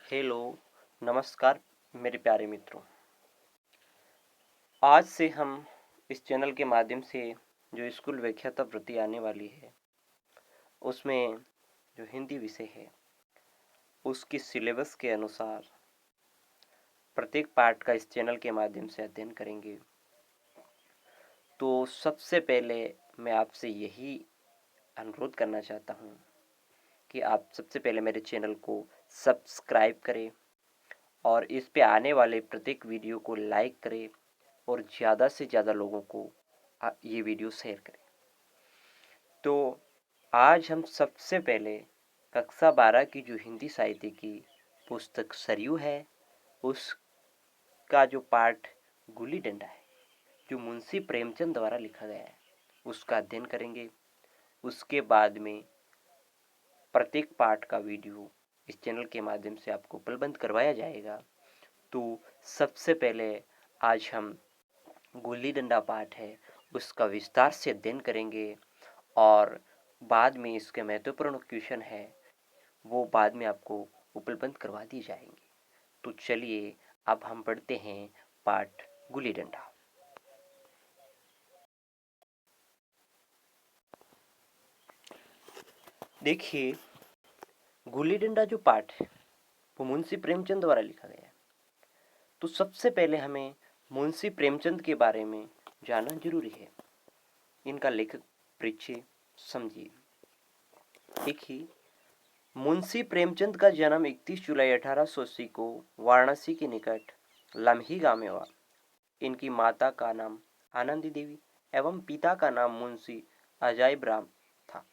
Hello, नमस्कार मेरे प्यारे मित्रों। आज से हम इस चैनल के माध्यम से जो स्कूल व्याख्याता वृत्ति आने वाली है, उसमें जो हिंदी विषय है, उसकी सिलेबस के अनुसार प्रत्येक पाठ का इस चैनल के माध्यम से अध्ययन करेंगे। तो सबसे पहले मैं आपसे यही अनुरोध करना चाहता हूँ कि आप सबसे पहले मेरे चैनल को सब्सक्राइब करें और इस पे आने वाले प्रत्येक वीडियो को लाइक करें और ज़्यादा से ज़्यादा लोगों को ये वीडियो शेयर करें। तो आज हम सबसे पहले कक्षा 12 की जो हिंदी साहित्य की पुस्तक सरयू है, उसका जो पाठ गुल्ली डंडा है, जो मुंशी प्रेमचंद द्वारा लिखा गया है, उसका अध्ययन करेंगे। उसके बाद में प्रत्येक पाठ का वीडियो इस चैनल के माध्यम से आपको उपलब्ध करवाया जाएगा। तो सबसे पहले आज हम गुल्ली डंडा पाठ है, उसका विस्तार से अध्ययन करेंगे और बाद में इसके महत्वपूर्ण क्वेश्चन है, वो बाद में आपको उपलब्ध करवा दी जाएंगे। तो चलिए अब हम पढ़ते हैं पाठ गुल्ली डंडा। देखिए, गुल्ली डंडा जो पाठ है वो मुंशी प्रेमचंद द्वारा लिखा गया है। तो सबसे पहले हमें मुंशी प्रेमचंद के बारे में जानना जरूरी है। इनका लेखक परिचय समझिए। देखिए, मुंशी प्रेमचंद का जन्म 31 जुलाई 1880 को वाराणसी के निकट लम्ही गांव में हुआ। इनकी माता का नाम आनंदी देवी एवं पिता का नाम मुंशी अजायब राम था।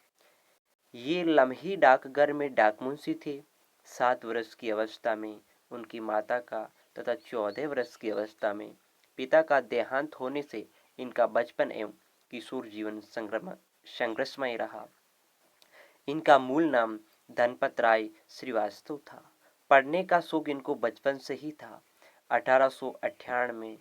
ये लम्ही डाकघर में डाक मुंशी थे। 7 वर्ष की अवस्था में उनकी माता का तथा 14 वर्ष की अवस्था में पिता का देहांत होने से इनका बचपन एवं किशोर जीवन संघर्षमय रहा। इनका मूल नाम धनपत राय श्रीवास्तव था। पढ़ने का शौक इनको बचपन से ही था। 1898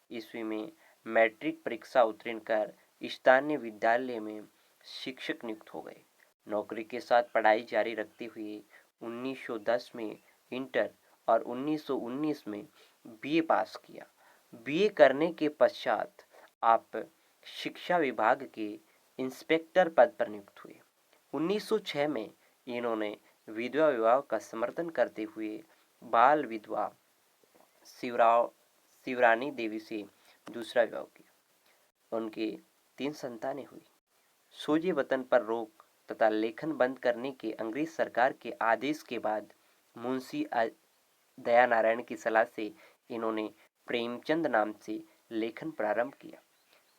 ईस्वी में मैट्रिक परीक्षा उत्तीर्ण कर स्थानीय विद्यालय में शिक्षक नियुक्त हो गए। नौकरी के साथ पढ़ाई जारी रखते हुए 1910 में इंटर और 1919 में बीए पास किया। बीए करने के पश्चात आप शिक्षा विभाग के इंस्पेक्टर पद पर नियुक्त हुए। 1906 में इन्होंने विधवा विवाह का समर्थन करते हुए बाल विधवा शिवरानी देवी से दूसरा विवाह किया। उनके 3 संतानें हुई। सोजे वतन पर रोक तथा लेखन बंद करने के अंग्रेज सरकार के आदेश के बाद मुंशी दयानारायण की सलाह से इन्होंने प्रेमचंद नाम से लेखन प्रारंभ किया।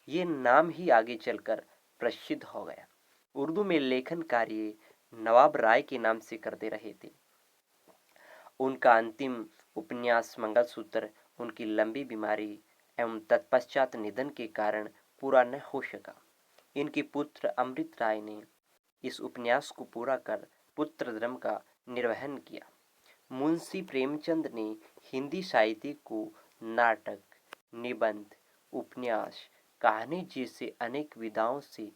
ये नाम ही आगे चलकर प्रसिद्ध हो गया। उर्दू में लेखन कार्य नवाब राय के नाम से करते रहे थे। उनका अंतिम उपन्यास मंगलसूत्र उनकी लंबी बीमारी एवं तत्पश्चात निधन के कारण पूरा न हो सका। इनके पुत्र अमृत राय ने इस उपन्यास को पूरा कर पुत्र धर्म का निर्वहन किया। मुंशी प्रेमचंद ने हिंदी साहित्य को नाटक, निबंध, उपन्यास, कहानी जैसे अनेक विधाओं से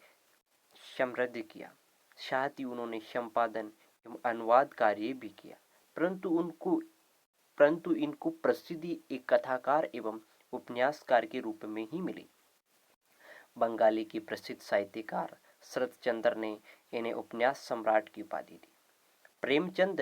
समृद्ध किया। साथ ही उन्होंने संपादन एवं अनुवाद कार्य भी किया। परंतु इनको प्रसिद्धि एक कथाकार एवं उपन्यासकार के रूप में ही मिली। बंगाली की प्रसिद्ध साहित्यकार शरत चंद्र ने इन्हें उपन्यास सम्राट की उपाधि दी। प्रेमचंद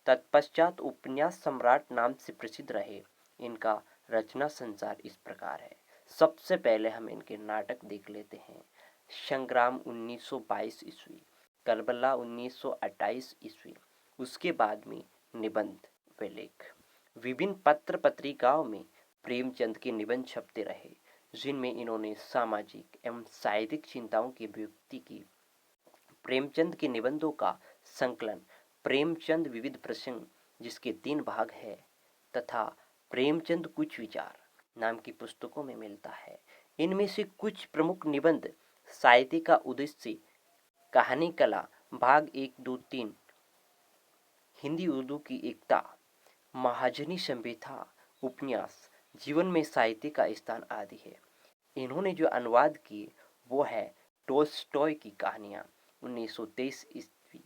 तत्पश्चात उपन्यास सम्राट नाम से प्रसिद्ध रहे। इनका रचना संसार इस प्रकार है। सबसे पहले हम इनके नाटक देख लेते हैं। संग्राम 1922 ईस्वी, करबला 1928 ईस्वी। उसके बाद में निबंध व लेख। विभिन्न पत्र पत्रिकाओं में प्रेमचंद के निबंध छपते रहे, जिनमें इन्होंने सामाजिक एवं साहित्यिक चिंताओं की अभिव्यक्ति की। प्रेमचंद के निबंधों का संकलन प्रेमचंद विविध प्रसंग, जिसके 3 भाग है, तथा प्रेमचंद कुछ विचार नाम की पुस्तकों में मिलता है। इनमें से कुछ प्रमुख निबंध साहित्य का उद्देश्य, कहानी कला, भाग 1, 2, 3, हिंदी उर्दू की एकता, महाजनी संहिता, उपन्यास, जीवन में साहित्य का स्थान आदि है। इन्होंने जो अनुवाद किए वो है टोल्स्टॉय की कहानियां 1923 ईस्वी,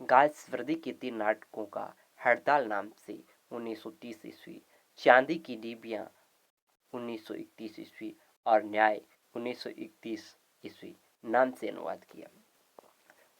गाल्सवर्दी के 3 नाटकों का हड़ताल नाम से 1930 ईस्वी, चांदी की डिबिया 1931 ईस्वी और न्याय 1931 ईस्वी नाम से अनुवाद किया।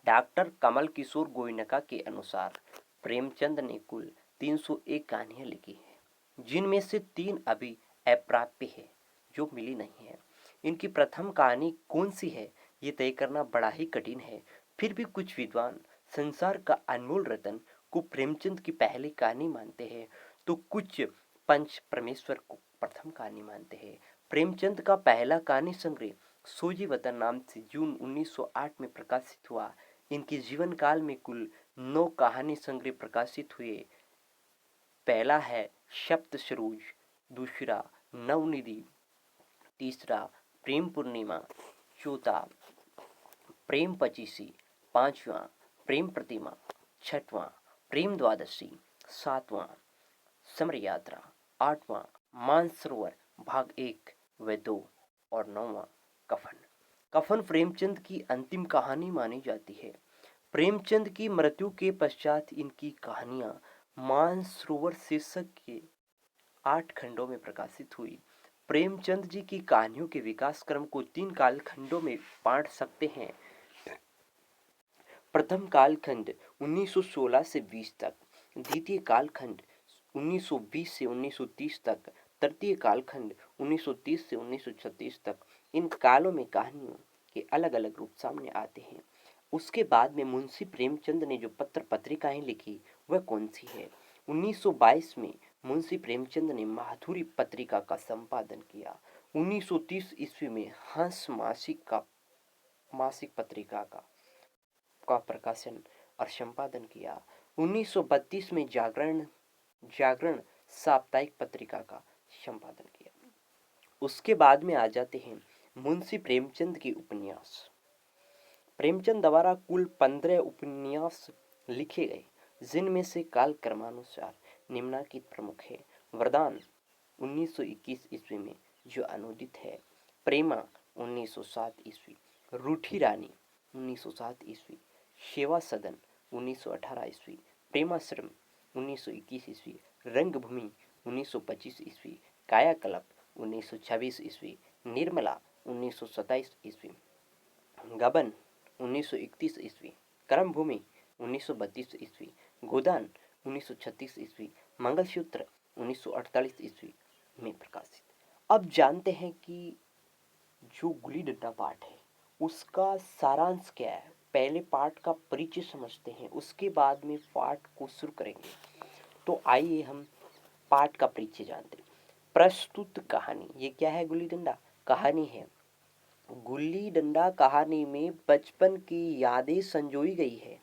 डॉक्टर कमल किशोर गोयनका के अनुसार प्रेमचंद ने कुल 301 कहानियां लिखी हैं, जिनमें से 3 अभी अप्राप्य है, जो मिली नहीं है। इनकी प्रथम कहानी कौन सी है ये तय करना बड़ा ही कठिन है। फिर भी कुछ विद्वान संसार का अनमोल रतन को प्रेमचंद की पहली कहानी मानते हैं, तो कुछ पंच परमेश्वर को प्रथम कहानी मानते हैं। प्रेमचंद का पहला कहानी संग्रह सोजी वतन नाम से जून 1908 में प्रकाशित हुआ। इनके जीवन काल में कुल 9 कहानी संग्रह प्रकाशित हुए। पहला है सप्त सरोज, दूसरा नवनिधि, तीसरा प्रेम पूर्णिमा, चौथा प्रेम पचीसी, पांचवा प्रेम प्रतिमा, छठवां प्रेम द्वादशी, सातवां समर यात्रा, आठवां मानसरोवर भाग 1 व 2 और नौवां कफन। कफन प्रेमचंद की अंतिम कहानी मानी जाती है। प्रेमचंद की मृत्यु के पश्चात इनकी कहानियां मानसरोवर शीर्षक के 8 खंडों में प्रकाशित हुई। प्रेमचंद जी की कहानियों के विकास क्रम को 3 कालखंडों में बांट सकते हैं। प्रथम कालखंड 1916 से 20 तक, द्वितीय कालखंड 1920 से 1930 तक, तृतीय कालखंड 1930 से 1936 तक। इन कालों में कहानियों के अलग अलग रूप सामने आते हैं। उसके बाद में मुंशी प्रेमचंद ने जो पत्र पत्रिकाएं लिखी वह कौन सी है? 1922 में मुंशी प्रेमचंद ने माधुरी पत्रिका का संपादन किया। 1930 ईस्वी में हंस मासिक पत्रिका का प्रकाशन और संपादन किया। 1932 में जागरण साप्ताहिक पत्रिका का संपादन किया। उसके बाद में आ जाते हैं मुंशी प्रेमचंद के उपन्यास। प्रेमचंद द्वारा कुल 15 उपन्यास लिखे गए, जिनमें से काल क्रमानुसार निम्नलिखित प्रमुख है। वरदान 1921 ईस्वी में जो अनुदित है, प्रेमा 1907 ईस्वी, रूठी रानी 1907 ईस्वी, सेवा सदन 1918 ईस्वी, प्रेमाश्रम 1921 ईस्वी, रंगभूमि 1925 ईस्वी, कायाकल्प 1926 ईस्वी, निर्मला 1927 ईस्वी, गबन 1931 ईस्वी, कर्मभूमि 1932 ईस्वी, गोदान 1936 ईस्वी, मंगलसूत्र 1948 ईस्वी में प्रकाशित। अब जानते हैं कि जो गुली डंडा पाठ है उसका सारांश क्या है। पहले पाठ का परिचय समझते हैं, उसके बाद में पाठ को शुरू करेंगे। तो आइए हम पाठ का परिचय जानते हैं। प्रस्तुत कहानी, ये क्या है? गुल्ली डंडा कहानी है। गुल्ली डंडा कहानी में बचपन की यादें संजोई गई है।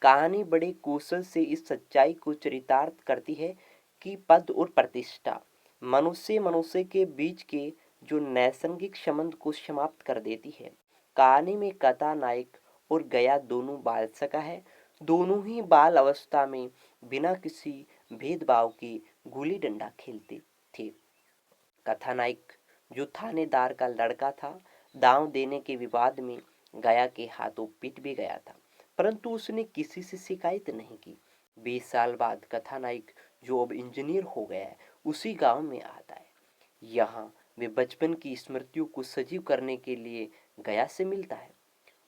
कहानी बड़े कौशल से इस सच्चाई को चरितार्थ करती है कि पद और प्रतिष्ठा मनुष्य के बीच के जो नैसर्गिक संबंध को समाप्त कर देती है। कहानी में कथा नायक और गया दोनों बाल सखा है। दोनों ही बाल अवस्था में बिना किसी भेदभाव के गुल्ली डंडा खेलते थे। कथानायक जो थानेदार का लड़का था, दांव देने के विवाद में गया के हाथों पिट भी गया था, परंतु उसने किसी से शिकायत नहीं की। 20 साल बाद कथानायक जो अब इंजीनियर हो गया है, उसी गांव में आता है। यहाँ वे बचपन की स्मृतियों को सजीव करने के लिए गया से मिलता है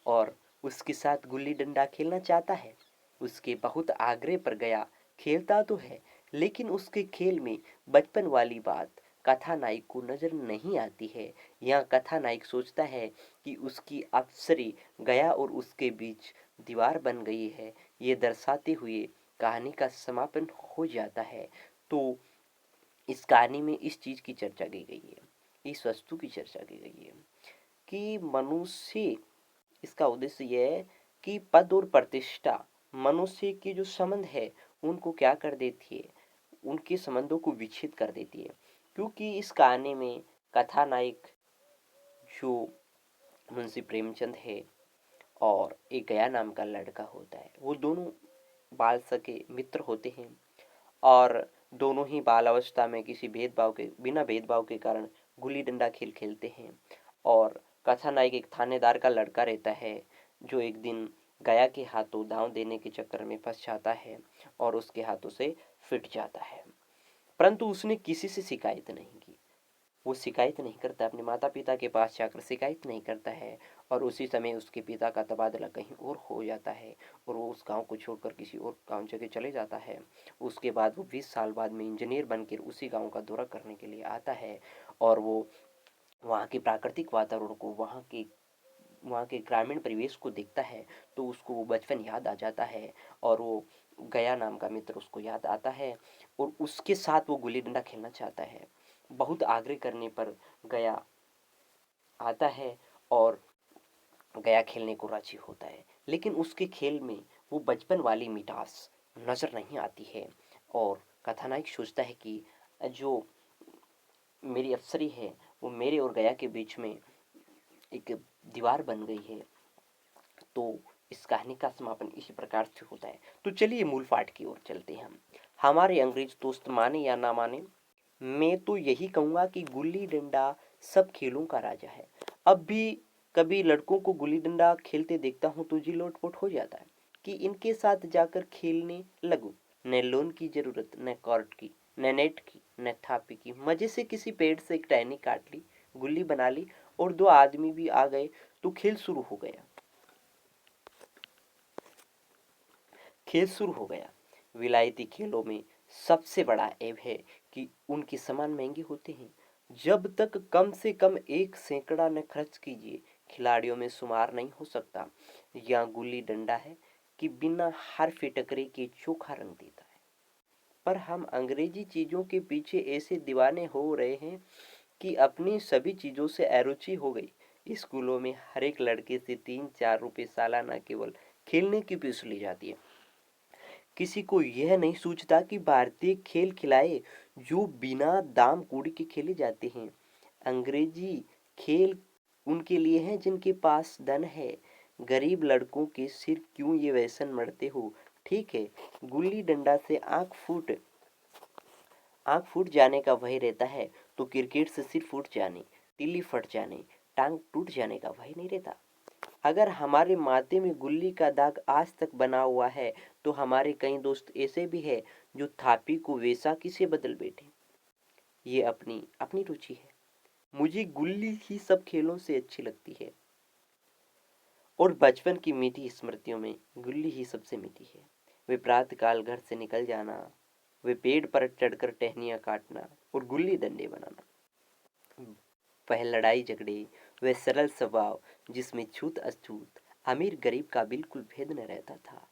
और उसके साथ गुल्ली डंडा खेलना चाहता है। उसके बहुत आग्रह पर गया खेलता तो है, लेकिन उसके खेल में बचपन वाली बात कथानायक को नजर नहीं आती है। यहाँ कथानायक सोचता है कि उसकी अप्सरी गया और उसके बीच दीवार बन गई है। ये दर्शाते हुए कहानी का समापन हो जाता है। तो इस कहानी में इस चीज की चर्चा की गई है, इस वस्तु की चर्चा की गई है कि मनुष्य, इसका उद्देश्य यह है कि पद और प्रतिष्ठा मनुष्य के जो संबंध है उनको क्या कर देती है, उनके संबंधों को विच्छेद कर देती है। क्योंकि इस कहानी में कथानायक जो मुंशी प्रेमचंद है और एक गया नाम का लड़का होता है, वो दोनों बाल सके मित्र होते हैं और दोनों ही बाल अवस्था में बिना भेदभाव के कारण गुल्ली डंडा खेल खेलते हैं। और कथानायक एक थानेदार का लड़का रहता है जो एक दिन गया के हाथों दांव देने के चक्कर में फंस जाता है और उसके हाथों से फिट जाता है। परंतु उसने किसी से शिकायत नहीं की। वो शिकायत नहीं करता, अपने माता पिता के पास जाकर शिकायत नहीं करता है, और उसी समय उसके पिता का तबादला कहीं और हो जाता है और वो उस गांव को छोड़कर किसी और गांव जगह चले जाता है। उसके बाद वो 20 साल बाद में इंजीनियर बनकर उसी गांव का दौरा करने के लिए आता है और वो वहाँ के प्राकृतिक वातावरण को, वहाँ के ग्रामीण परिवेश को देखता है तो उसको वो बचपन याद आ जाता है और वो गया नाम का मित्र उसको याद आता है और उसके साथ वो गुल्ली डंडा खेलना चाहता है। बहुत आग्रह करने पर गया आता है और गया खेलने को राजी होता है, लेकिन उसके खेल में वो बचपन वाली मिठास नजर नहीं आती है और कथानायक सोचता है कि जो मेरी अफसरी है वो मेरे और गया के बीच में एक दीवार बन गई है। तो इस कहानी का समापन इसी प्रकार से होता है। तो चलिए मूल पाठ की ओर चलते हैं हम। हमारे अंग्रेज दोस्त माने या ना माने, मैं तो यही कहूँगा कि गुल्ली डंडा सब खेलों का राजा है। अब भी कभी लड़कों को गुल्ली डंडा खेलते देखता हूँ तो जी लोटपोट हो जाता है कि इनके साथ जाकर खेलने लगूं। न लोन की जरूरत, न कॉर्ड की, न नेट की, न थापी की, मजे से किसी पेड़ से एक टहनी काट ली, गुल्ली बना ली और दो आदमी भी आ गए तो खेल शुरू हो गया। खेल शुरू हो गया। विलायती खेलों में सबसे बड़ा ऐब है कि उनके सामान महंगे होते हैं। जब तक कम से कम 1 सैकड़ा न खर्च कीजिए, खिलाड़ियों में शुमार नहीं हो सकता। यह गुल्ली डंडा है कि बिना हार फिटकरे के चोखा रंग देता है। पर हम अंग्रेजी चीजों के पीछे ऐसे दीवाने हो रहे हैं कि अपनी सभी चीजों से अरुचि हो गई। स्कूलों में हर एक लड़के से 3-4 रुपए सालाना केवल खेलने की फीस ली जाती है। किसी को यह नहीं सूझता कि भारतीय खेल खिलाए जो बिना दाम कूड़ी के खेले जाते हैं। अंग्रेजी खेल उनके लिए हैं जिनके पास धन है। गरीब लड़कों के सिर क्यों ये व्यसन मरते हो। ठीक है, गुल्ली डंडा से आंख फूट जाने का भय रहता है तो क्रिकेट से सिर फूट जाने, तिल्ली फट जाने, टांग टूट जाने का भय नहीं रहता। अगर हमारे माथे में गुल्ली का दाग आज तक बना हुआ है तो हमारे कई दोस्त ऐसे भी हैं जो थापी को वैसाखी से बदल बैठे। ये अपनी अपनी रुचि है। मुझे गुल्ली ही सब खेलों से अच्छी लगती है और बचपन की मीठी स्मृतियों में गुल्ली ही सबसे मीठी है। वे प्रातःकाल घर से निकल जाना, वे पेड़ पर चढ़कर टहनियाँ काटना और गुल्ली डंडे बनाना, वह लड़ाई झगड़े, वह सरल स्वभाव जिसमें छूत अछूत अमीर गरीब का बिल्कुल भेद न रहता था,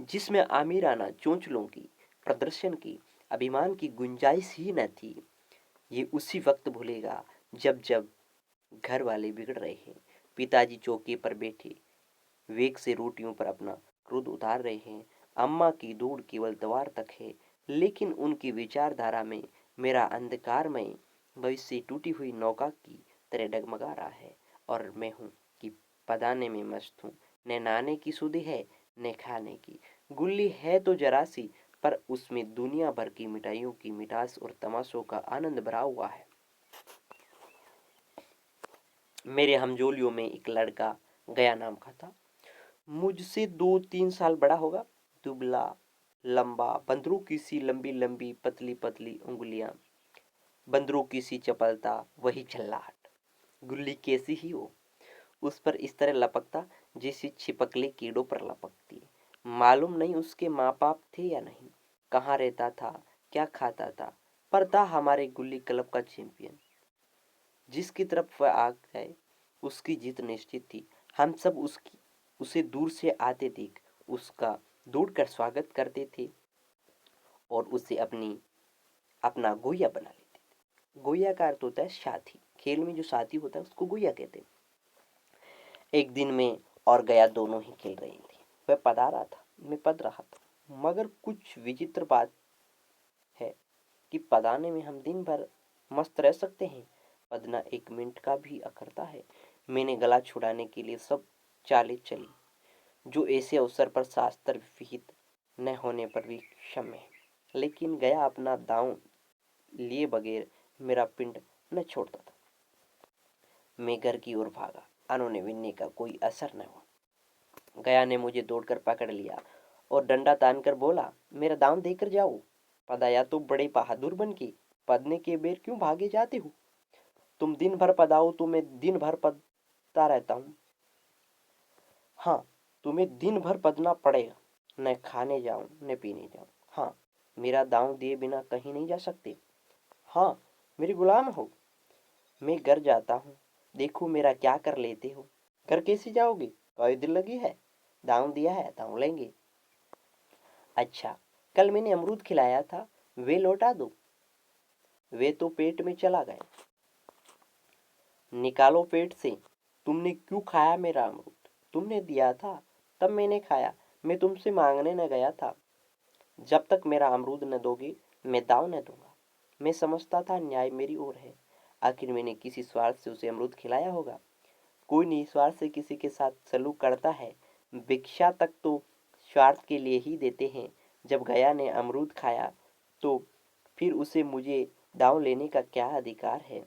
जिसमें आमिराना चोंचलों की, प्रदर्शन की, अभिमान की गुंजाइश ही न थी। ये उसी वक्त भूलेगा जब जब घर वाले बिगड़ रहे हैं, पिताजी चौकी पर बैठे वेग से रोटियों पर अपना क्रोध उतार रहे हैं, अम्मा की दौड़ केवल द्वार तक है, लेकिन उनकी विचारधारा में मेरा अंधकारमय भविष्य टूटी हुई नौका की तरह डगमगा रहा है और मैं हूँ कि पदाने में मस्त हूँ। न नाने की सुधि है न खाने की। गुल्ली है तो जरा सी, पर उसमें दुनिया भर की मिठाइयों की मिठास और तमाशों का आनंद भरा हुआ है। मेरे हमजोलियों में एक लड़का गया नाम का था। मुझसे 2-3 साल बड़ा होगा। दुबला, लंबा, बंदरों की सी लंबी लंबी पतली पतली उंगलियां, बंदरों की सी चपलता, वही चिल्लाहट। गुल्ली कैसी ही हो, उस पर इस तरह लपकता जैसे छिपकली कीड़ों पर लपकती। मालूम नहीं उसके माँ बाप थे या नहीं, कहाँ रहता था, क्या खाता था, पर था हमारे गुल्ली क्लब का चैंपियन। जिसकी तरफ वह आ जाए उसकी जीत निश्चित थी। हम सब उसे दूर से आते देख उसका दौड़कर स्वागत करते थे और उसे अपना गोया बना लेते थे। गोया का अर्थ होता है साथी। खेल में जो साथी होता है उसको गोया कहते हैं। एक दिन में और गया दोनों ही खेल रहे थे। वह पदा रहा था, मैं पद रहा था। मगर कुछ विचित्र बात है कि पदाने में हम दिन भर मस्त रह सकते हैं, पदना 1 मिनट का भी अखरता है। मैंने गला छुड़ाने के लिए सब चालें चली जो ऐसे अवसर पर शास्त्र विहित न होने पर भी क्षम्य है, लेकिन गया अपना दांव लिए बगैर मेरा पिंड न छोड़ता था। मैं घर की ओर भागा, अनोने विनने का कोई असर न हुआ। गया ने मुझे दौड़कर पकड़ लिया और डंडा तानकर बोला, मेरा दाम देकर जाओ। पदाया तो बड़े बहादुर बन के पदने के बेर क्यों भागे जाते हो? तुम दिन भर पदाओ तो मैं दिन भर पदता रहता हूँ। हाँ, तुम्हें दिन भर पदना पड़ेगा, न खाने जाऊं न पीने जाऊं। हाँ, मेरा दांव दिए बिना कहीं नहीं जा सकते। हाँ, मेरी गुलाम हो। मैं घर जाता हूँ, देखो मेरा क्या कर लेते हो। घर कैसे जाओगे? कोई दिल लगी है? दांव दिया है, दांव लेंगे। अच्छा, कल मैंने अमरूद खिलाया था, वे लौटा दो। वे तो पेट में चला गया। निकालो पेट से। तुमने क्यों खाया मेरा अमरूद? तुमने दिया था, तब मैंने खाया। मैं तुमसे मांगने न गया था। जब तक मेरा अमरूद न दोगे, मैं दाव न दूंगा। मैं समझता था न्याय मेरी ओर है। आखिर मैंने किसी स्वार्थ से उसे अमरूद खिलाया होगा। कोई निस्वार्थ से किसी के साथ सलूक करता है। भिक्षा तक तो स्वार्थ के लिए ही देते हैं। जब गया ने अमरूद खाया तो फिर उसे मुझे दाव लेने का क्या अधिकार है?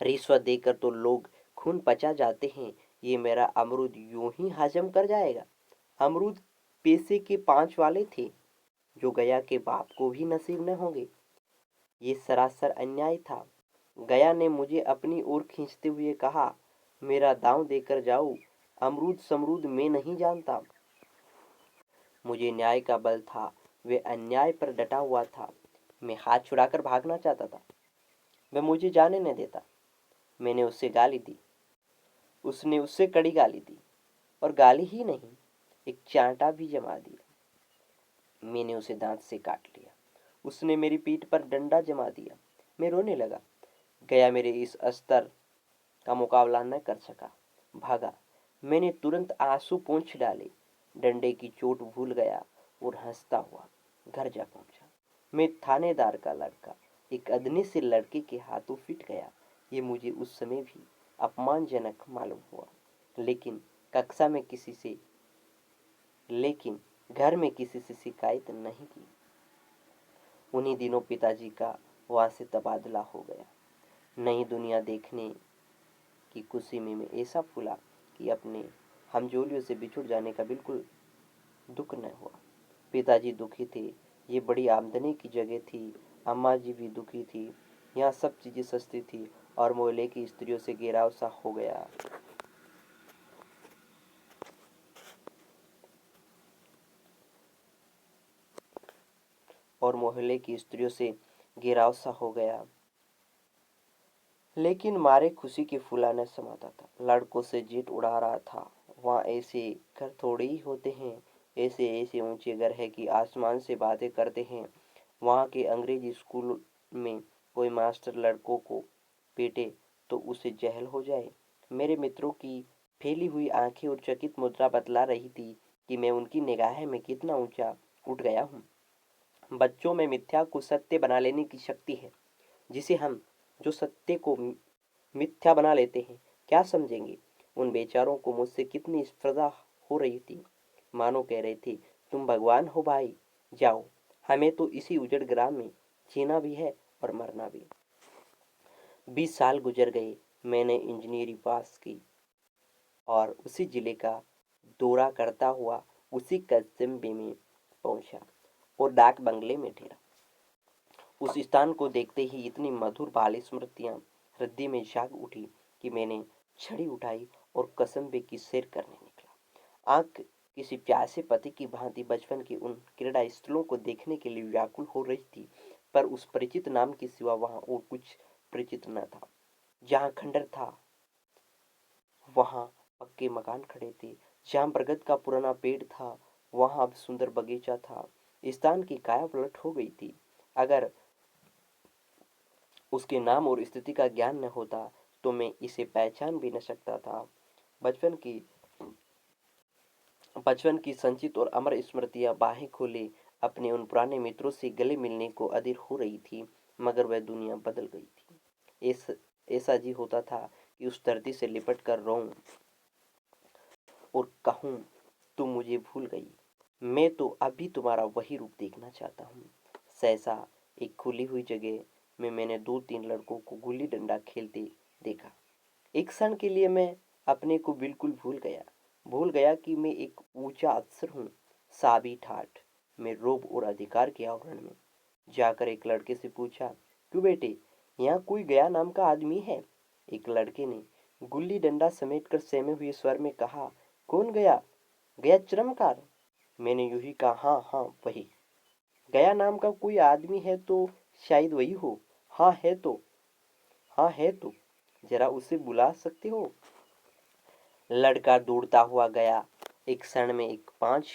रिश्वत देकर तो लोग खून पचा जाते हैं। ये मेरा अमरूद यूं ही हजम कर जाएगा? अमरूद पैसे के 5 वाले थे, जो गया के बाप को भी नसीब न होंगे। ये सरासर अन्याय था। गया ने मुझे अपनी ओर खींचते हुए कहा, मेरा दांव देकर जाओ। अमरूद समरूद मैं नहीं जानता। मुझे न्याय का बल था, वे अन्याय पर डटा हुआ था। मैं हाथ छुड़ाकर भागना चाहता था, वह मुझे जाने न देता। मैंने उससे गाली दी, उसने उससे कड़ी गाली दी, और गाली ही नहीं, एक चांटा भी जमा दिया। मैंने उसे दांत से काट लिया। उसने मेरी पीठ पर डंडा जमा दिया। मैं रोने लगा। गया मेरे इस अस्तर का मुकाबला न कर सका, भागा। मैंने तुरंत आंसू पोंछ डाले, डंडे की चोट भूल गया और हंसता हुआ घर जा पहुंचा। मैं थानेदार का लड़का एक अदने से लड़के के हाथों फिट गया। ये मुझे उस समय भी अपमानजनक मालूम हुआ, लेकिन कक्षा में किसी से लेकिन घर में किसी से शिकायत नहीं की। उन्हीं दिनों पिताजी का वहां से तबादला हो गया। नई दुनिया देखने की खुशी में मैं ऐसा फूला कि अपने हमजोलियों से बिछुड़ जाने का बिल्कुल दुख न हुआ। पिताजी दुखी थे, ये बड़ी आमदनी की जगह थी। अम्मा जी भी दुखी थी, यहाँ सब चीज़ें सस्ती थी और मोहल्ले की स्त्रियों से घेराव सा हो गया। और मोहल्ले की स्त्रियों से घेराव सा हो गया। लेकिन मारे खुशी की फूला न समाता था। लड़कों से जेट उड़ा रहा था। वहाँ ऐसे घर थोड़े ही होते हैं। ऐसे ऐसे ऊंचे घर है कि आसमान से बातें करते हैं। वहाँ के अंग्रेजी स्कूल में कोई मास्टर लड़कों को पीटे तो उसे जहल हो जाए। मेरे मित्रों की फैली हुई आंखें और चकित मुद्रा बतला रही थी कि मैं उनकी निगाह में कितना ऊंचा उठ गया हूँ। बच्चों में मिथ्या को सत्य बना लेने की शक्ति है, जिसे हम जो सत्य को मिथ्या बना लेते हैं, क्या समझेंगे? उन बेचारों को मुझसे कितनी स्पर्धा हो रही थी। मानो कह रहे थे, तुम भगवान हो भाई, जाओ, हमें तो इसी उजड़ ग्राम में जीना भी है और मरना भी। 20 साल गुजर गए। मैंने इंजीनियरिंग पास की और उसी जिले का दौरा करता हुआ उसी कस्बे में पहुंचा और डाक बंगले में ठहरा। उस स्थान को देखते ही इतनी मधुर बाल स्मृतियां हृदय में जाग उठी कि मैंने छड़ी उठाई और कसम्बे की सैर करने निकला। आंख किसी प्यासे पति की भांति बचपन के उन क्रीड़ा स्थलों को देखने के लिए व्याकुल हो रही थी, पर उस परिचित नाम के सिवा वहां और कुछ परिचित न था। जहाँ खंडर था वहां पक्के मकान खड़े थे। जहाँ बरगद का पुराना पेड़ था वहां अब सुंदर बगीचा था। स्थान की काया पलट हो गई थी। अगर उसके नाम और स्थिति का ज्ञान न होता तो मैं इसे पहचान भी न सकता था। बचपन की बचपन की संचित और अमर स्मृतियां बाहें खोले अपने उन पुराने मित्रों से गले मिलने को अधीर हो रही थी, मगर वह दुनिया बदल गई थी। ऐसा जी होता था कि उस धरती से लिपट कर रोऊं और कहूं, तुम मुझे भूल गई। मैं तो अभी तुम्हारा वही रूप देखना चाहता हूँ। सहसा एक खुली हुई जगह में मैंने 2-3 लड़कों को गुल्ली डंडा खेलते देखा। एक क्षण के लिए मैं अपने को बिल्कुल भूल गया। भूल गया कि मैं एक ऊंचा अफसर हूँ। साबी ठाठ मैं रोब और अधिकार के आवरण में जाकर एक लड़के से पूछा, क्यों बेटे, यहाँ कोई गया नाम का आदमी है? एक लड़के ने गुल्ली डंडा समेटकर सहमे हुए स्वर में कहा, कौन गया? गया चरमकार। मैंने यूं ही कहा, हाँ हाँ वही। गया नाम का कोई आदमी है तो शायद वही हो। हाँ है तो। हाँ है तो जरा उसे बुला सकते हो? लड़का दौड़ता हुआ गया। एक क्षण में एक 5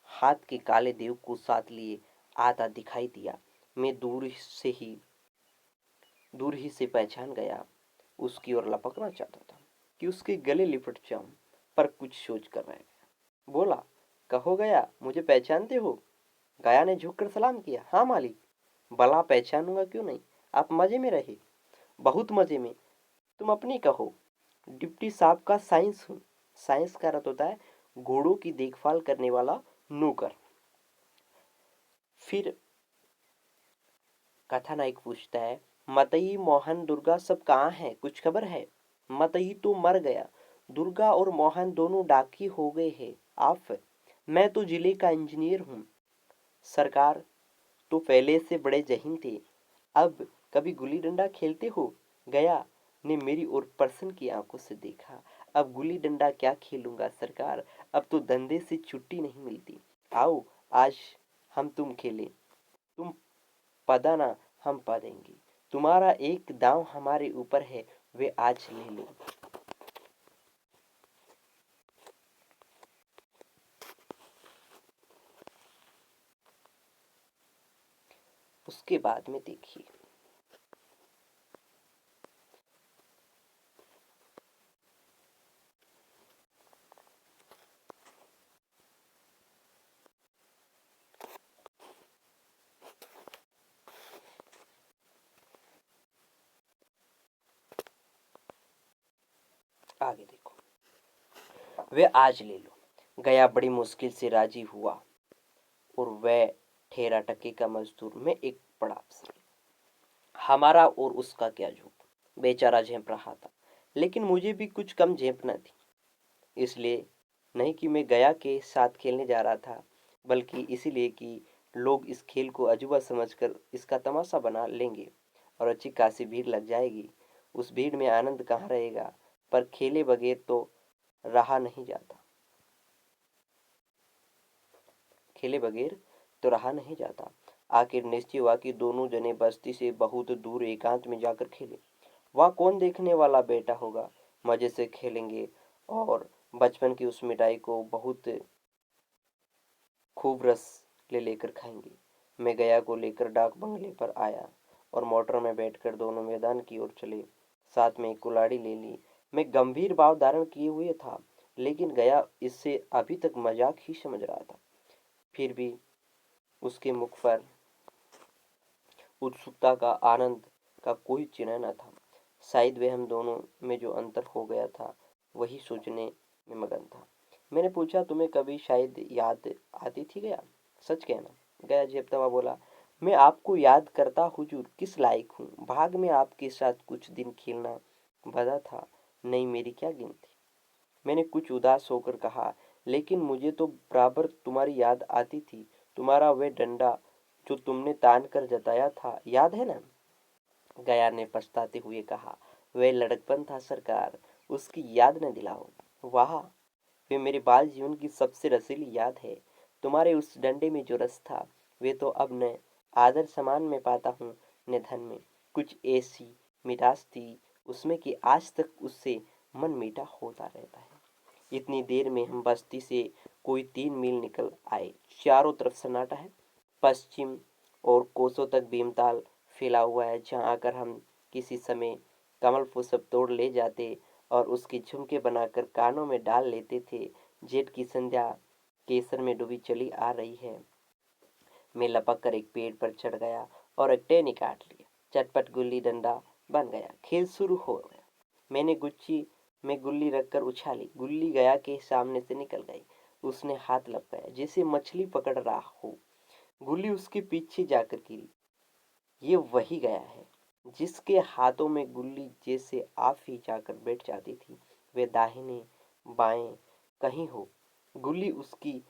हाथ के काले देव को साथ लिए आता दिखाई दिया। मैं दूर ही से पहचान गया। उसकी ओर लपकना चाहता था कि उसके गले लिपट जाऊं, पर कुछ सोच कर रह गया। बोला, कहो गया, मुझे पहचानते हो? गया ने झुककर सलाम किया। हाँ मालिक। भला पहचानूंगा क्यों नहीं। आप मजे में रहे? बहुत मजे में। तुम अपनी कहो। डिप्टी साहब का साइंस हूँ। साइंस का अर्थ होता है घोड़ों की देखभाल करने वाला नौकर। फिर कथानायक पूछता है, मतई मोहन दुर्गा सब कहाँ हैं, कुछ खबर है? मतई तो मर गया। दुर्गा और मोहन दोनों डाकी हो गए हैं। आप? मैं तो जिले का इंजीनियर हूँ। सरकार तो पहले से बड़े जहीन थे। अब कभी गुल्ली डंडा खेलते हो? गया ने मेरी ओर प्रसन्न की आंखों से देखा। अब गुल्ली डंडा क्या खेलूंगा सरकार, अब तो धंधे से छुट्टी नहीं मिलती। आओ आज हम तुम खेलें। तुम पदाना हम पा देंगे। तुम्हारा एक दांव हमारे ऊपर है, वे आज ले लो। उसके बाद में देखिए। आगे देखो। वे आज ले लो। गया बड़ी मुश्किल से राजी हुआ और वह ठेरा टके का मजदूर में एक बड़ा अफसर। हमारा और उसका क्या झूठ। बेचारा झेप रहा था, लेकिन मुझे भी कुछ कम झेपना थी। इसलिए नहीं कि मैं गया के साथ खेलने जा रहा था, बल्कि इसीलिए कि लोग इस खेल को अजूबा समझकर इसका तमाशा बना लेंगे और अच्छी खासी भीड़ लग जाएगी। उस भीड़ में आनंद कहाँ रहेगा? पर खेले बगैर तो रहा नहीं जाता। खेले बगैर तो रहा नहीं जाता। आखिर निश्चय हुआ कि दोनों जने बस्ती से बहुत दूर एकांत में जाकर खेले। वहाँ कौन देखने वाला बैठा होगा। मजे से खेलेंगे और बचपन की उस मिठाई को बहुत खूब रस ले लेकर खाएंगे। मैं गया को लेकर डाक बंगले पर आया और मोटर में बैठकर दोनों मैदान की ओर चले। साथ में एक कुल्हाड़ी ले ली। मैं गंभीर भाव धारण किए हुए था, लेकिन गया इससे अभी तक मजाक ही समझ रहा था। फिर भी उसके मुख पर उत्सुकता का आनंद का कोई चिन्ह न था। शायद वे हम दोनों में जो अंतर हो गया था वही सोचने में मगन था। मैंने पूछा, तुम्हें कभी शायद याद आती थी गया? सच कहना। गया झेपता हुआ बोला, मैं आपको याद करता हुजूर किस लायक हूँ। भाग में आपके साथ कुछ दिन खेलना बदा था, नहीं मेरी क्या गिनती। मैंने कुछ उदास होकर कहा, लेकिन मुझे तो बराबर तुम्हारी याद आती थी। तुम्हारा वह डंडा जो तुमने तान कर जताया था, याद है ना? गया ने पछताते हुए कहा, वह लड़कपन था सरकार, उसकी याद न दिलाओ। वाह, वे मेरे बाल जीवन की सबसे रसीली याद है। तुम्हारे उस डंडे में जो रस था, वे तो अब न आदर समान में पाता हूँ न धन में। कुछ ऐसी मिठास थी उसमें कि आज तक उससे मन मीठा होता रहता है। इतनी देर में हम बस्ती से कोई 3 मील निकल आए। चारों तरफ सन्नाटा है। पश्चिम और कोसों तक भीमताल फैला हुआ है, जहाँ आकर हम किसी समय कमल पुष्प तोड़ ले जाते और उसके झुमके बनाकर कानों में डाल लेते थे। जेठ की संध्या केसर में डूबी चली आ रही है। मैं लपक कर एक पेड़ पर चढ़ गया और एक टहनी काट लिया। चटपट गुल्ली डंडा बन गया। खेल शुरू हो गया। मैंने गुच्छी में गुल्ली रखकर उछाली। गुल्ली गया के सामने से निकल गई। उसने हाथ लपकाया जैसे मछली पकड़ रहा हो। गुल्ली उसके पीछे जाकर गिरी। ये वही गया है जिसके हाथों में गुल्ली जैसे आप ही जाकर बैठ जाती थी। वे दाहिने बाएं कहीं हो, गुल्ली उसकी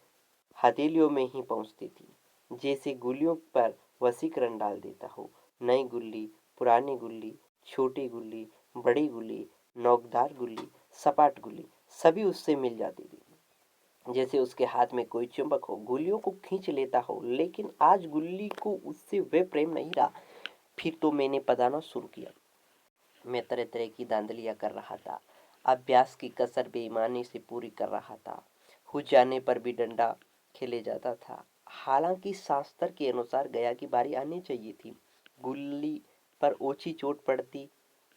हथेलियों में ही पहुंचती थी, जैसे गुल्लियों पर वशीकरण डाल देता हो। नई गुल्ली, पुरानी गुल्ली, छोटी गुल्ली, बड़ी गुल्ली, नोकदार गुल्ली, सपाट गुल्ली, सभी उससे मिल जाती थी, जैसे उसके हाथ में कोई चुंबक हो, गुल्लियों को खींच लेता हो। लेकिन आज गुल्ली को उससे वे प्रेम नहीं रहा। फिर तो मैंने पदाना शुरू किया। मैं तरह तरह की धांधलियां कर रहा था, अभ्यास की कसर बेईमानी से पूरी कर रहा था। हो जाने पर भी डंडा खेले जाता था। हालांकि शास्त्र के अनुसार गया की बारी आनी चाहिए थी। गुल्ली पर ओछी चोट पड़ती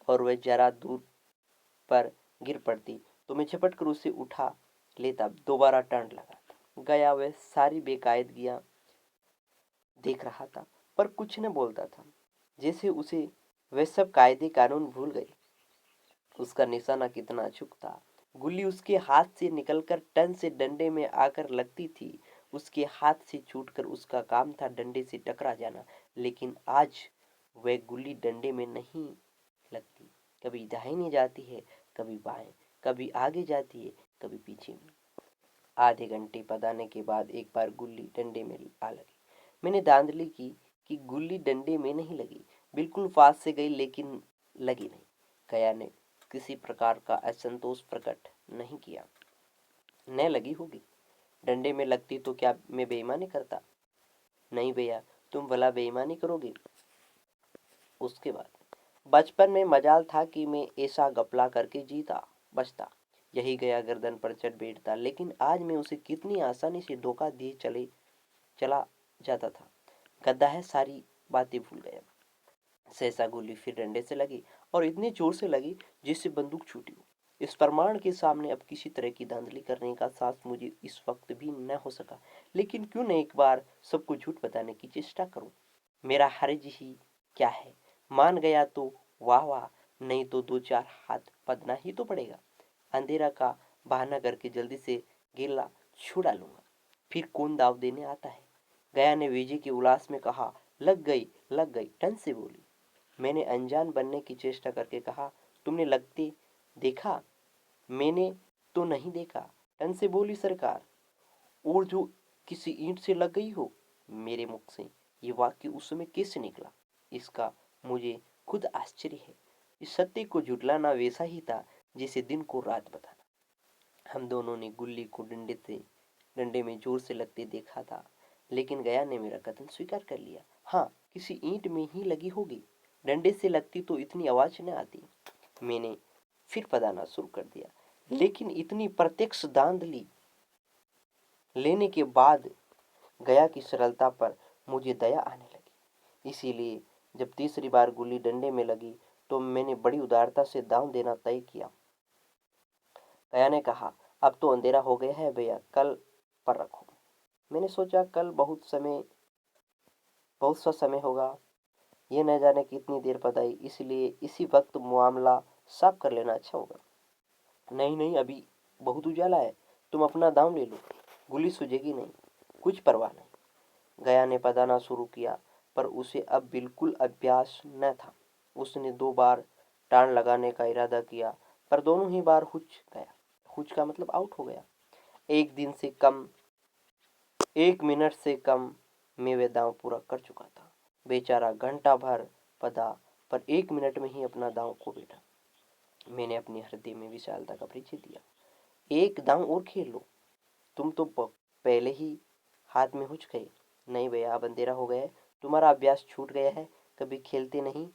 और वह जरा दूर पर गिर पड़ती तो मैं झपट कर उसे उठा लेता, दोबारा टर्न लगाता। गया वह सारी बेकायदगियां देख रहा था, पर कुछ न बोलता था, जैसे उसे वे सब कायदे कानून भूल गए। उसका निशाना कितना अचूक था। गुल्ली उसके हाथ से निकलकर टन से डंडे में आकर लगती थी। उसके हाथ से छूटकर उसका काम था डंडे से टकरा जाना। लेकिन आज वह गुल्ली डंडे में नहीं लगती। कभी दाहिनी जाती है, कभी बाएं, कभी आगे जाती है, कभी पीछे में। आधे घंटे पदाने के बाद एक बार गुल्ली डंडे में आ लगी। मैंने धांधली की कि गुल्ली डंडे में नहीं लगी, बिल्कुल पास से गई, लेकिन लगी नहीं। गया ने किसी प्रकार का असंतोष प्रकट नहीं किया। न लगी होगी, डंडे में लगती तो क्या मैं बेईमानी करता? नहीं भैया, तुम भला बेईमानी करोगे? उसके बाद बचपन में मजाल था कि मैं ऐसा गपला करके जीता बचता, यही गया गर्दन पर चढ़ बैठता। लेकिन आज मैं उसे कितनी आसानी से धोखा दिए चला जाता था। गद्दा है, सारी बातें भूल गया। सहसा गोली फिर डंडे से लगी, और इतनी जोर से लगी जिससे बंदूक छूटी हो। इस प्रमाण के सामने अब किसी तरह की धांधली करने का साहस मुझे इस वक्त भी न हो सका। लेकिन क्यों न एक बार सबको झूठ बताने की चेष्टा करूं। मेरा हर्ज ही क्या है, मान गया तो वाह वाह, नहीं तो दो चार हाथ पदना ही तो पड़ेगा। अंधेरा का बहाना करके जल्दी से गिल्ला छुड़ा लूंगा, फिर कौन दाव देने आता है। गया ने विजय के उल्लास में कहा, लग गई लग गई, टन से बोली। मैंने अनजान बनने की चेष्टा करके कहा, तुमने लगते देखा? मैंने तो नहीं देखा, टन से बोली सरकार। और जो किसी ईंट से लग गई हो। मेरे मुख से ये वाक्य उस समय कैसे निकला, इसका मुझे खुद आश्चर्य है। इस सत्य को झुटलाना वैसा ही था जैसे दिन को रात बताना। हम दोनों ने गुल्ली को डंडे में जोर से लगते देखा था, लेकिन गया ने मेरा कथन स्वीकार कर लिया। हाँ, किसी ईंट में ही लगी होगी, डंडे से लगती तो इतनी आवाज न आती। मैंने फिर पदाना शुरू कर दिया, लेकिन इतनी प्रत्यक्ष धांधली लेने के बाद गया की सरलता पर मुझे दया आने लगी। इसीलिए जब तीसरी बार गुल्ली डंडे में लगी तो मैंने बड़ी उदारता से दांव देना तय किया। गया ने कहा, अब तो अंधेरा हो गया है भैया, कल पर रखो। मैंने सोचा कल बहुत सा समय होगा, ये न जाने कितनी देर पताई, इसलिए इसी वक्त मामला साफ कर लेना अच्छा होगा। नहीं नहीं, अभी बहुत उजाला है, तुम अपना दांव ले लो, गुल्ली सूझेगी नहीं, कुछ परवाह नहीं। गया ने पदाना शुरू किया, पर उसे अब बिल्कुल अभ्यास न था। उसने 2 बार टाण लगाने का इरादा किया, पर दोनों ही बार हुच गया। हुच का मतलब आउट हो गया। एक मिनट से कम में वह दांव पूरा कर चुका था। बेचारा घंटा भर पदा, पर 1 मिनट में ही अपना दांव खो बैठा। मैंने अपने हृदय में विशालता का परिचय दिया। एक दांव और खेल लो, तुम तो पहले ही हाथ में हुच गए। नहीं भैया, अब अंधेरा हो गया है, तुम्हारा अभ्यास छूट गया है, कभी खेलते नहीं।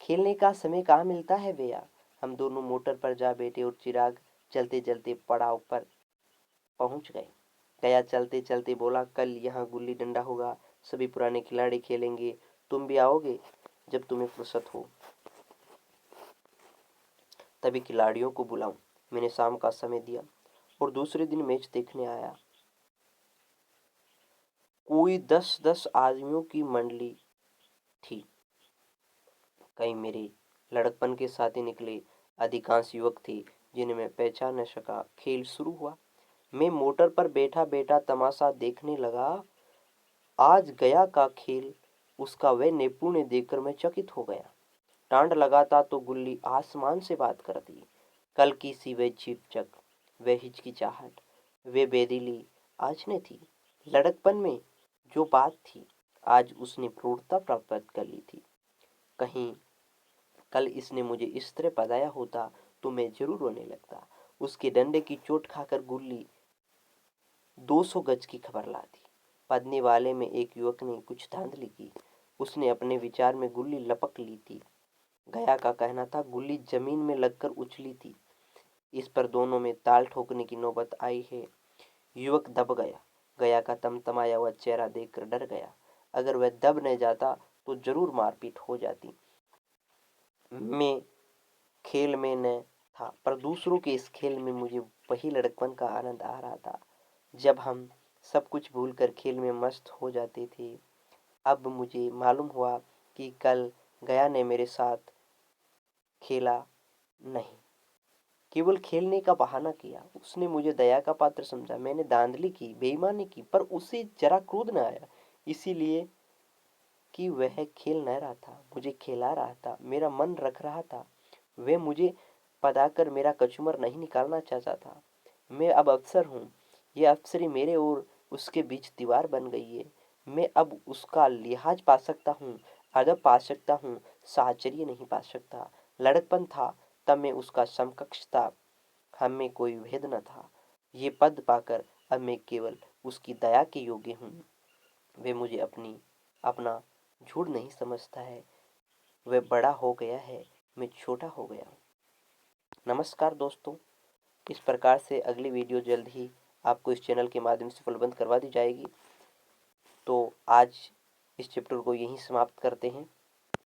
खेलने का समय कहाँ मिलता है भैया। हम दोनों मोटर पर जा बैठे और चिराग चलते चलते पड़ाव पर पहुंच गए। गया चलते चलते बोला, कल यहाँ गुल्ली डंडा होगा, सभी पुराने खिलाड़ी खेलेंगे, तुम भी आओगे जब तुम्हें फुर्सत हो, तभी खिलाड़ियों को बुलाऊं। मैंने शाम का समय दिया और दूसरे दिन मैच देखने आया। कोई 10-10 आदमियों की मंडली थी। कई मेरे लड़कपन के साथी निकले, अधिकांश युवक थे जिन्हें मैं पहचान न सका। खेल शुरू हुआ। मैं मोटर पर बैठा बैठा तमाशा देखने लगा। आज गया का खेल, उसका वह नैपुण्य देखकर मैं चकित हो गया। टांड लगाता तो गुल्ली आसमान से बात करती। कल की सी वह झिपचक वह हिचकिचाहट, वे बेदिली आज न थी। लड़कपन में जो बात थी आज उसने प्रौढ़ता प्राप्त कर ली थी। कहीं कल इसने मुझे इस तरह पदाया होता तो मैं जरूर रोने लगता। उसके डंडे की चोट खाकर गुल्ली 200 गज की खबर ला दी। पदने वाले में एक युवक ने कुछ धांधली की। उसने अपने विचार में गुल्ली लपक ली थी। गया का कहना था गुल्ली जमीन में लगकर उछली थी। इस पर दोनों में ताल ठोकने की नौबत आई है। युवक दब गया। गया का तमतमाया हुआ चेहरा देखकर डर गया। अगर वह दब न जाता तो जरूर मारपीट हो जाती। मैं खेल में न था, पर दूसरों के इस खेल में मुझे वही लड़कपन का आनंद आ रहा था जब हम सब कुछ भूलकर खेल में मस्त हो जाते थे। अब मुझे मालूम हुआ कि कल गया ने मेरे साथ खेला नहीं, केवल खेलने का बहाना किया। उसने मुझे दया का पात्र समझा। मैंने धांधली की, बेईमानी की, पर उसे जरा क्रोध न आया, इसीलिए कि वह खेल न रहा था, मुझे खिला रहा था, मेरा मन रख रहा था। वह मुझे पदाकर मेरा कचूमर नहीं निकालना चाहता था। मैं अब अफसर हूँ। यह अफसरी मेरे और उसके बीच दीवार बन गई है। मैं अब उसका लिहाज पा सकता हूँ, अदब पा सकता हूँ, साहचर्य नहीं पा सकता। लड़कपन था तब मैं उसका समकक्ष था, हम में कोई भेद न था। ये पद पाकर अब मैं केवल उसकी दया के योग्य हूँ। वे मुझे अपना झूठ नहीं समझता है। वह बड़ा हो गया है, मैं छोटा हो गया हूँ। नमस्कार दोस्तों, इस प्रकार से अगली वीडियो जल्द ही आपको इस चैनल के माध्यम से उपलब्ध करवा दी जाएगी। तो आज इस चैप्टर को यहीं समाप्त करते हैं।